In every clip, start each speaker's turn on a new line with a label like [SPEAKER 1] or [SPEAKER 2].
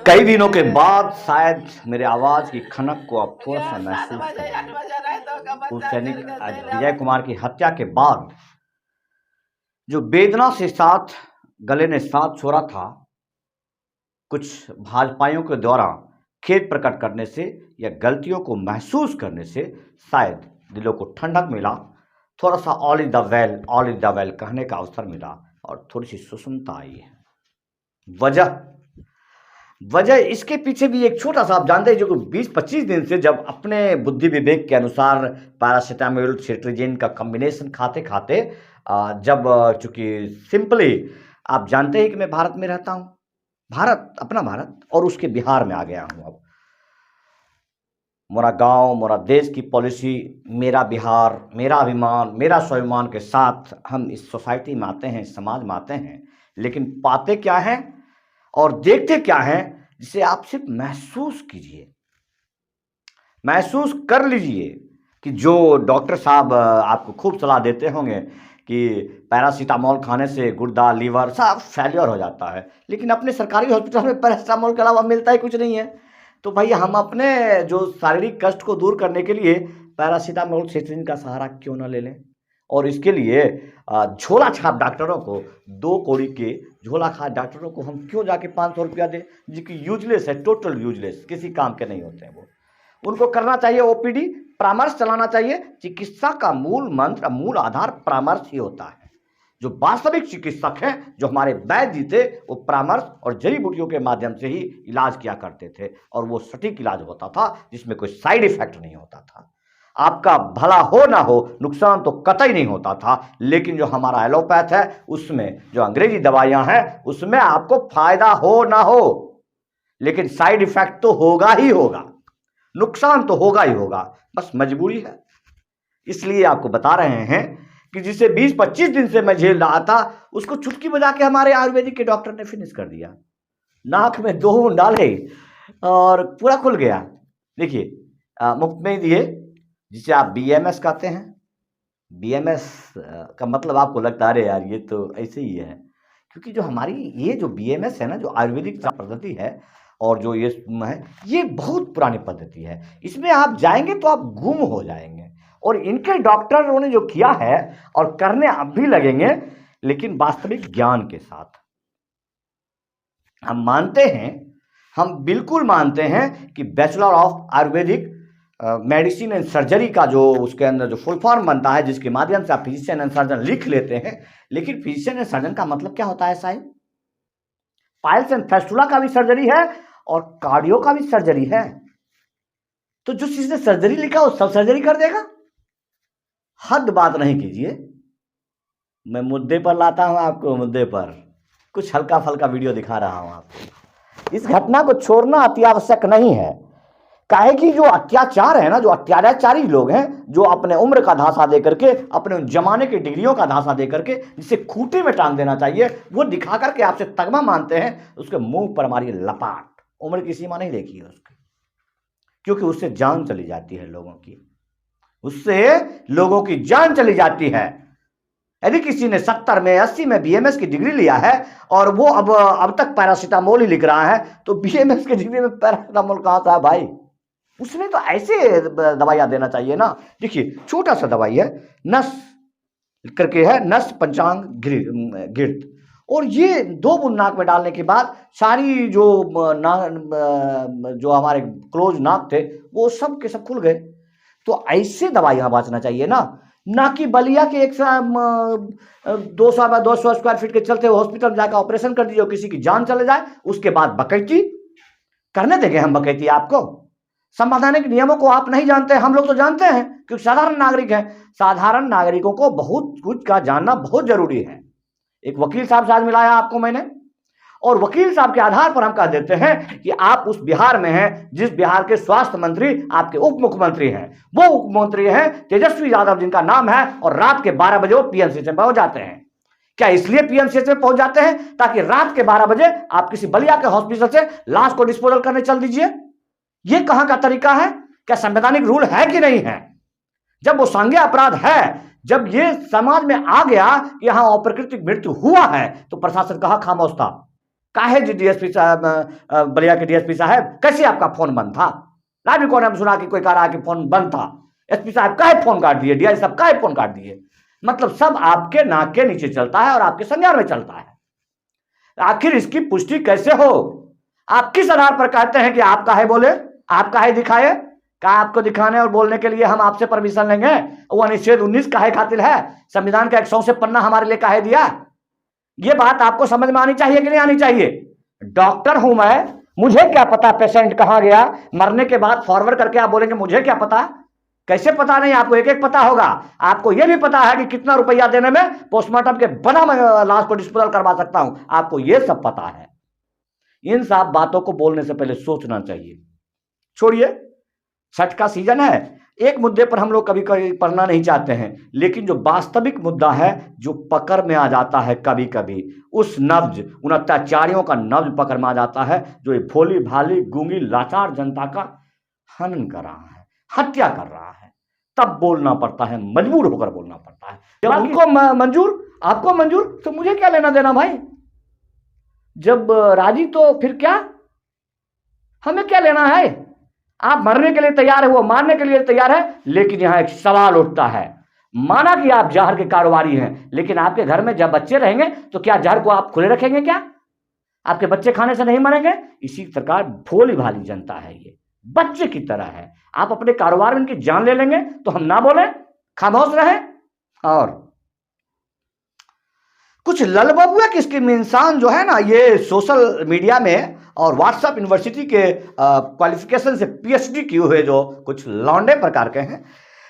[SPEAKER 1] कई दिनों के बाद शायद मेरे आवाज की खनक को अब थोड़ा सा महसूस पूर्व सैनिक विजय कुमार की हत्या के बाद जो वेदना से साथ गले ने साथ छोड़ा था, कुछ भाजपाइयों के द्वारा खेद प्रकट करने से या गलतियों को महसूस करने से शायद दिलों को ठंडक मिला, थोड़ा सा ऑल इज द वेल कहने का अवसर मिला और थोड़ी सी सुसुमता आई है। वजह इसके पीछे भी एक छोटा सा, आप जानते हैं, जो 20-25 दिन से जब अपने बुद्धि विवेक के अनुसार पैरासीटामोल सेट्रिजिन का कॉम्बिनेशन खाते खाते जब चूंकि सिंपली आप जानते हैं कि मैं भारत में रहता हूं, अपना भारत, और उसके बिहार में आ गया हूं। अब मोरा गांव, मोरा देश की पॉलिसी, मेरा बिहार, मेरा अभिमान, मेरा स्वाभिमान के साथ हम इस सोसाइटी में आते हैं, इस समाज में आते हैं, लेकिन पाते क्या है और देखते क्या है, जिसे आप सिर्फ महसूस कीजिए, महसूस कर लीजिए कि जो डॉक्टर साहब आपको खूब सलाह देते होंगे कि पैरासीटामोल खाने से गुर्दा, लीवर सब फेलियर हो जाता है, लेकिन अपने सरकारी हॉस्पिटल में पैरासीटामोल के अलावा मिलता ही कुछ नहीं है। तो भाई हम अपने जो शारीरिक कष्ट को दूर करने के लिए पैरासीटामोल सेट्रिजिन का सहारा क्यों ना ले लें। और इसके लिए झोला छाप डॉक्टरों को, 2 कौड़ी के झोला छाप डॉक्टरों को हम क्यों जाके 500 रुपया दें, जिनकी यूजलेस है, टोटल यूजलेस, किसी काम के नहीं होते हैं वो। उनको करना चाहिए ओपीडी, परामर्श चलाना चाहिए। चिकित्सा का मूल मंत्र, मूल आधार परामर्श ही होता है। जो वास्तविक चिकित्सक हैं, जो हमारे वैद्य जी थे, वो परामर्श और जड़ी बूटियों के माध्यम से ही इलाज किया करते थे, और वो सटीक इलाज होता था, जिसमें कोई साइड इफेक्ट नहीं होता था। आपका भला हो ना हो, नुकसान तो कतई नहीं होता था। लेकिन जो हमारा एलोपैथ है, उसमें जो अंग्रेजी दवाइयां हैं, उसमें आपको फायदा हो ना हो, लेकिन साइड इफेक्ट तो होगा ही होगा, नुकसान तो होगा ही होगा, बस मजबूरी है। इसलिए आपको बता रहे हैं कि जिसे 20-25 दिन से मैं झेल रहा था, उसको चुटकी बजा के हमारे आयुर्वेदिक के डॉक्टर ने फिनिश कर दिया। नाक में 2 बूंद डाले और पूरा खुल गया। देखिए मुफ्त में ही दिए, जिसे आप बीएमएस कहते हैं। बीएमएस का मतलब आपको लगता है अरे यार ये तो ऐसे ही है, क्योंकि जो हमारी ये जो बीएमएस है ना, जो आयुर्वेदिक पद्धति है, और जो ये है, ये बहुत पुरानी पद्धति है। इसमें आप जाएंगे तो आप गुम हो जाएंगे, और इनके डॉक्टरों ने जो किया है और करने अब भी लगेंगे, लेकिन वास्तविक ज्ञान के साथ। हम मानते हैं, हम बिल्कुल मानते हैं कि bachelor of Ayurvedic medicine and surgery का जो उसके अंदर जो फुल फॉर्म बनता है, जिसके माध्यम से आप फिजिशियन एंड सर्जन लिख लेते हैं, लेकिन फिजिशियन एंड सर्जन का मतलब क्या होता है साहब? पाइल्स एंड फेस्टुला का भी सर्जरी है और कार्डियो का भी सर्जरी है। तो जो चीज ने सर्जरी लिखा वो सब सर्जरी कर देगा? हद बात नहीं कीजिए। मैं मुद्दे पर लाता हूं आपको, मुद्दे पर कुछ हल्का फल्का वीडियो दिखा रहा हूं आपको। इस घटना को छोड़ना अति आवश्यक नहीं है, काहे कि जो अत्याचार है ना, जो अत्याचारी लोग हैं, जो अपने उम्र का धासा दे करके, अपने जमाने की डिग्रियों का धासा दे करके जिसे खूंटी में टांग देना चाहिए, वो दिखा करके आपसे तगमा मानते हैं, उसके मुंह पर मारिए लपाट। उम्र की सीमा नहीं देखी है उसकी, क्योंकि उससे जान चली जाती है लोगों की, उससे लोगों की जान चली जाती है। यदि किसी ने 70 में 80 में बीएमएस की डिग्री लिया है और वो अब तक पैरासीटामोल ही लिख रहा है, तो बीएमएस की डिग्री में पैरासीटामोल कहां था भाई? उसने तो ऐसे दवाइयां देना चाहिए ना। देखिए छोटा सा दवाई है, नस करके है, नस पंचांग गिर्द, और ये 2 बूंद नाक में डालने के बाद सारी जो जो हमारे क्लोज नाक थे वो सब के सब खुल गए। तो ऐसे दवाइयां बांचना चाहिए ना कि बलिया के 200 स्क्वायर फीट के चलते हॉस्पिटल जाकर ऑपरेशन कर दीजिए, किसी की जान चले जाए, उसके बाद बकैती करने देंगे हम? बकैती आपको? संवैधानिक नियमों को आप नहीं जानते, हम लोग तो जानते हैं, क्योंकि साधारण नागरिक हैं। साधारण नागरिकों को बहुत कुछ का जानना बहुत जरूरी है। एक वकील साहब से आज मिलाया आपको मैंने, और वकील साहब के आधार पर हम कह देते हैं कि आप उस बिहार में हैं जिस बिहार के स्वास्थ्य मंत्री आपके उप मुख्यमंत्री हैं। वो उप मुख्यमंत्री हैं तेजस्वी यादव, जिनका नाम है, और रात के 12 बजे वो पीएमसीएच में पहुंच जाते हैं। क्या इसलिए पीएमसीएच में पहुंच जाते हैं ताकि रात के 12 बजे आप किसी बलिया के हॉस्पिटल से लाश को डिस्पोजल करने चल दीजिए? ये कहां का तरीका है? क्या संवैधानिक रूल है कि नहीं है? जब वो संज्ञेय अपराध है, जब ये समाज में आ गया कि यहां अप्राकृतिक मृत्यु हुआ है, तो प्रशासन कहा खामोश था। काहे जी डीएसपी साहब, बलिया के डीएसपी साहब, कैसे आपका फोन बंद था? लाइव रिकॉर्ड में सुना कि कोई कह रहा है कि फोन बंद था। एसपी साहब काहे फोन काट दिए, डीआई साहब काहे फोन काट दिए? मतलब सब आपके नाक के नीचे चलता है और आपके संज्ञान में चलता है। आखिर इसकी पुष्टि कैसे हो? आप किस आधार पर कहते हैं कि आप काहे बोले, आप काहे दिखाए? क्या आपको दिखाने और बोलने के लिए हम आपसे परमिशन लेंगे? वो अनुच्छेद 19 काहे खातिर है? संविधान का 100 से पन्ना हमारे लिए काहे दिया? ये बात आपको समझ में आनी चाहिए कि नहीं आनी चाहिए? डॉक्टर हूं मैं, मुझे क्या पता पेशेंट कहां गया? मरने के बाद फॉरवर्ड करके आप बोलेंगे मुझे क्या पता? कैसे पता नहीं? आपको एक एक पता होगा। आपको यह भी पता है कि कितना रुपया देने में पोस्टमार्टम के बना मैं लाश को डिस्पोजल करवा सकता हूं। आपको यह सब पता है। इन सब बातों को बोलने से पहले सोचना चाहिए। छोड़िए, छठ का सीजन है, एक मुद्दे पर हम लोग कभी कभी पढ़ना नहीं चाहते हैं, लेकिन जो वास्तविक मुद्दा है, जो पकड़ में आ जाता है कभी कभी, उस नब्ज, उन अत्याचारियों का नब्ज पकड़ में आ जाता है, जो ये भोली भाली गूंगी लाचार जनता का हनन कर रहा है, हत्या कर रहा है, तब बोलना पड़ता है, मजबूर होकर बोलना पड़ता है। जब उनको मंजूर, आपको मंजूर, तो मुझे क्या लेना देना भाई? जब राजी तो फिर क्या, हमें क्या लेना है? आप मरने के लिए तैयार है, वो मारने के लिए तैयार है, लेकिन यहां एक सवाल उठता है। माना कि आप जहर के कारोबारी हैं, लेकिन आपके घर में जब बच्चे रहेंगे तो क्या जहर को आप खुले रखेंगे? क्या आपके बच्चे खाने से नहीं मरेंगे? इसी प्रकार भोली भाली जनता है, ये बच्चे की तरह है। आप अपने कारोबार में इनकी जान ले लेंगे तो हम ना बोले, खामोश रहे? और कुछ ललबबुआ किस्म इंसान जो है ना, ये सोशल मीडिया में और व्हाट्सएप यूनिवर्सिटी के क्वालिफिकेशन से पीएचडी किए हुए जो कुछ लौंडे प्रकार के हैं,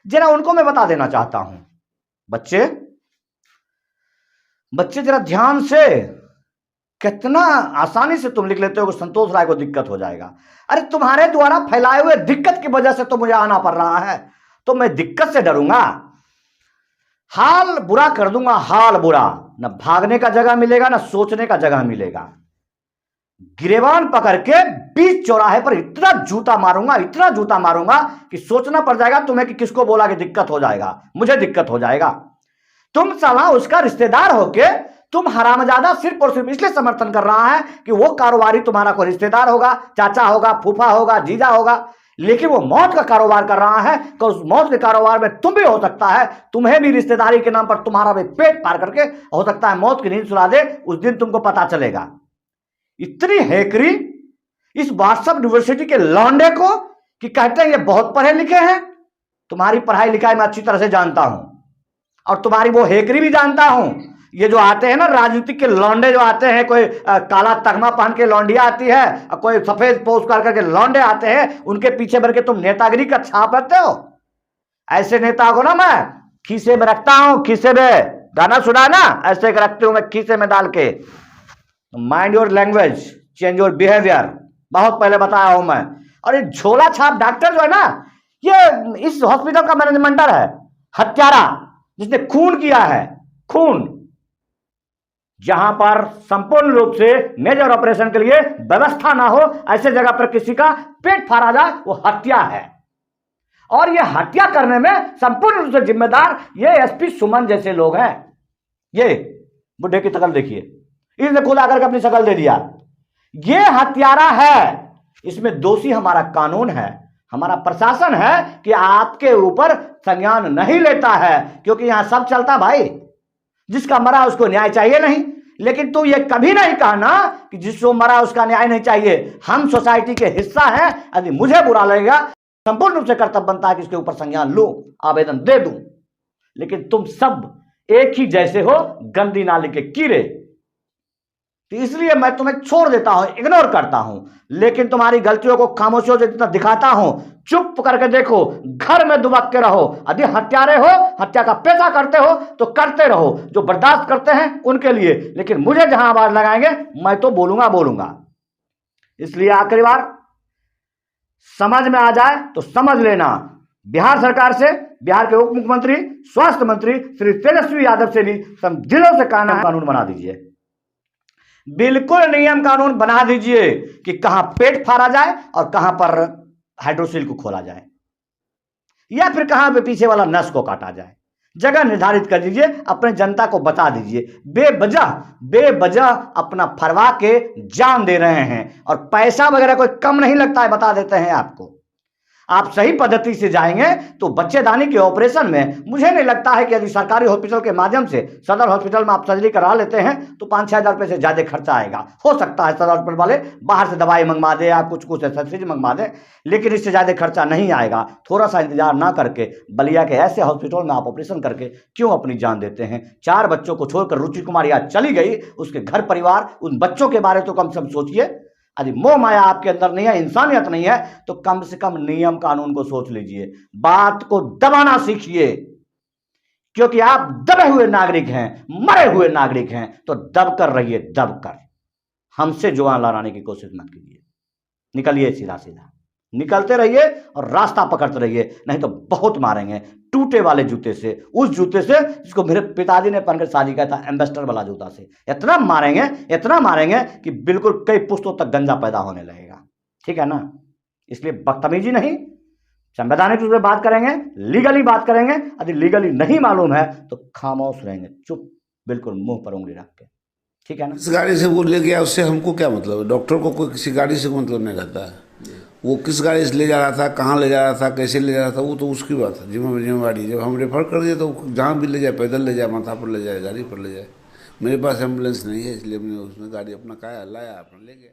[SPEAKER 1] जरा उनको मैं बता देना चाहता हूं। बच्चे जरा ध्यान से, कितना आसानी से तुम लिख लेते हो कि संतोष राय को दिक्कत हो जाएगा। अरे तुम्हारे द्वारा फैलाए हुए दिक्कत की वजह से तो मुझे आना पड़ रहा है, तो मैं दिक्कत से डरूंगा? हाल बुरा कर दूंगा, हाल बुरा। न भागने का जगह मिलेगा, न सोचने का जगह मिलेगा। गिरेबान पकड़ के बीच चौराहे पर इतना जूता मारूंगा, इतना जूता मारूंगा कि सोचना पड़ जाएगा तुम्हें कि किसको बोला कि दिक्कत हो जाएगा। मुझे दिक्कत हो जाएगा। तुम साला उसका रिश्तेदार होके, तुम हरामजादा सिर्फ और सिर्फ इसलिए समर्थन कर रहा है कि वो कारोबारी तुम्हारा कोई रिश्तेदार होगा, चाचा होगा, फूफा होगा, जीजा होगा, लेकिन वो मौत का कारोबार कर रहा है। तो उस मौत के कारोबार में तुम भी हो सकता है, तुम्हें भी रिश्तेदारी के नाम पर तुम्हारा भी पेट पार करके हो सकता है मौत की नींद सुला दे। उस दिन तुमको पता चलेगा। इतनी हैकरी इस व्हाट्सएप यूनिवर्सिटी के लौंडे को कि कहते हैं ये बहुत पढ़े लिखे हैं। तुम्हारी पढ़ाई लिखाई मैं अच्छी तरह से जानता हूं, और तुम्हारी वो हैकरी भी जानता हूं। ये जो आते हैं ना राजनीतिक के लौंडे, जो आते हैं, कोई काला तगमा पहन के लौंडिया आती है और कोई सफेद पोस्ट कर करके लौंडे आते हैं, उनके पीछे भर के तुम नेतागिरी का छाप रखते हो। ऐसे नेता को ना मैं खीसे में रखता हूं, खीसे में, गाना सुना ना, ऐसे रखते हूं मैं खीसे में डाल के। Mind your language, change your behaviour, बहुत पहले बताया हूं मैं। और ये झोला छाप डॉक्टर जो है ना, ये इस हॉस्पिटल का मैनेजमेंटर है, हत्यारा, जिसने खून किया है, खून। जहां पर संपूर्ण रूप से मेजर ऑपरेशन के लिए व्यवस्था ना हो, ऐसे जगह पर किसी का पेट फाड़ा जाए, वो हत्या है। और ये हत्या करने में संपूर्ण रूप से जिम्मेदार ये एसपी सुमन जैसे लोग हैं। ये बुढ़े की शकल देखिए, इसने खुद आकर के अपनी शकल दे दिया। ये हत्यारा है। इसमें दोषी हमारा कानून है, हमारा प्रशासन है कि आपके ऊपर संज्ञान नहीं लेता है, क्योंकि यहां सब चलता भाई। जिसका मरा उसको न्याय चाहिए नहीं, लेकिन तू ये कभी नहीं कहना कि जिसको मरा उसका न्याय नहीं चाहिए। हम सोसाइटी के हिस्सा हैं, यदि मुझे बुरा लगेगा, संपूर्ण रूप से कर्तव्य बनता है कि इसके ऊपर संज्ञान लूं, आवेदन दे दूं। लेकिन तुम सब एक ही जैसे हो, गंदी नाली के कीड़े। तो इसलिए मैं तुम्हें छोड़ देता हूं, इग्नोर करता हूं, लेकिन तुम्हारी गलतियों को खामोशियों से जितना दिखाता हूं, चुप करके देखो, घर में दुबक के रहो। यदि हत्यारे हो, हत्या का पेशा करते हो तो करते रहो, जो बर्दाश्त करते हैं उनके लिए। लेकिन मुझे जहां आवाज लगाएंगे मैं तो बोलूंगा। इसलिए आखिरी बार समझ में आ जाए तो समझ लेना, बिहार सरकार से, बिहार के उप मुख्यमंत्री, स्वास्थ्य मंत्री श्री तेजस्वी यादव से भी दिलों से कहना है, कानून बना दीजिए, बिल्कुल नियम कानून बना दीजिए कि कहां पेट फाड़ा जाए और कहां पर हाइड्रोसिल को खोला जाए। या फिर कहां पे पीछे वाला नस को काटा जाए। जगह निर्धारित कर दीजिए, अपने जनता को बता दीजिए। बेवजह बेवजह अपना फरवा के जान दे रहे हैं, और पैसा वगैरह कोई कम नहीं लगता है, बता देते हैं आपको। आप सही पद्धति से जाएंगे तो बच्चेदानी के ऑपरेशन में मुझे नहीं लगता है कि यदि सरकारी हॉस्पिटल के माध्यम से सदर हॉस्पिटल में आप सर्जरी करा लेते हैं तो 5-6 हज़ार रुपये से ज्यादा खर्चा आएगा। हो सकता है सदर हॉस्पिटल वाले बाहर से दवाई मंगवा दे या कुछ कुछ एक्सेसरीज मंगवा दे, लेकिन इससे ज्यादा खर्चा नहीं आएगा। थोड़ा सा इंतजार ना करके बलिया के ऐसे हॉस्पिटल में आप ऑपरेशन करके क्यों अपनी जान देते हैं। 4 बच्चों को छोड़कर रुचि कुमारी आज चली गई, उसके घर परिवार, उन बच्चों के बारे तो कम से कम सोचिए। यदि मोह माया आपके अंदर नहीं है, इंसानियत नहीं है, तो कम से कम नियम कानून को सोच लीजिए। बात को दबाना सीखिए, क्योंकि आप दबे हुए नागरिक हैं, मरे हुए नागरिक हैं, तो दब कर रहिए, दब कर। हमसे जुबान लड़ाने की कोशिश मत कीजिए। निकलिए सीधा सीधा, निकलते रहिए और रास्ता पकड़ते रहिए, नहीं तो बहुत मारेंगे टूटे वाले जूते से, उस जूते से जिसको मेरे पिताजी ने पहनकर शादी किया था, एम्बेसडर वाला जूता से। इतना मारेंगे कि बिल्कुल कई पुश्तों तक गंजा पैदा होने लगेगा। ठीक है ना? इसलिए बदतमीजी नहीं, संवैधानिक रूप से बात करेंगे, लीगली बात करेंगे। यदि लीगली नहीं मालूम है तो खामोश रहेंगे, चुप, बिल्कुल मुंह पर उंगली रख के। ठीक है ना?
[SPEAKER 2] किस गाड़ी से वो ले गया उससे हमको क्या मतलब है? डॉक्टर को कोई किसी गाड़ी से मतलब नहीं रहता है। वो किस गाड़ी से ले जा रहा था, कहाँ ले जा रहा था, कैसे ले जा रहा था, वो तो उसकी बात है, जिम्मेवारी। जब हम रेफर कर दिए तो जहाँ भी ले जाए, पैदल ले जाए, माथा पर ले जाए, गाड़ी पर ले जाए। मेरे पास एम्बुलेंस नहीं है, इसलिए मैंने उसमें गाड़ी अपना लाया, अपना ले गया।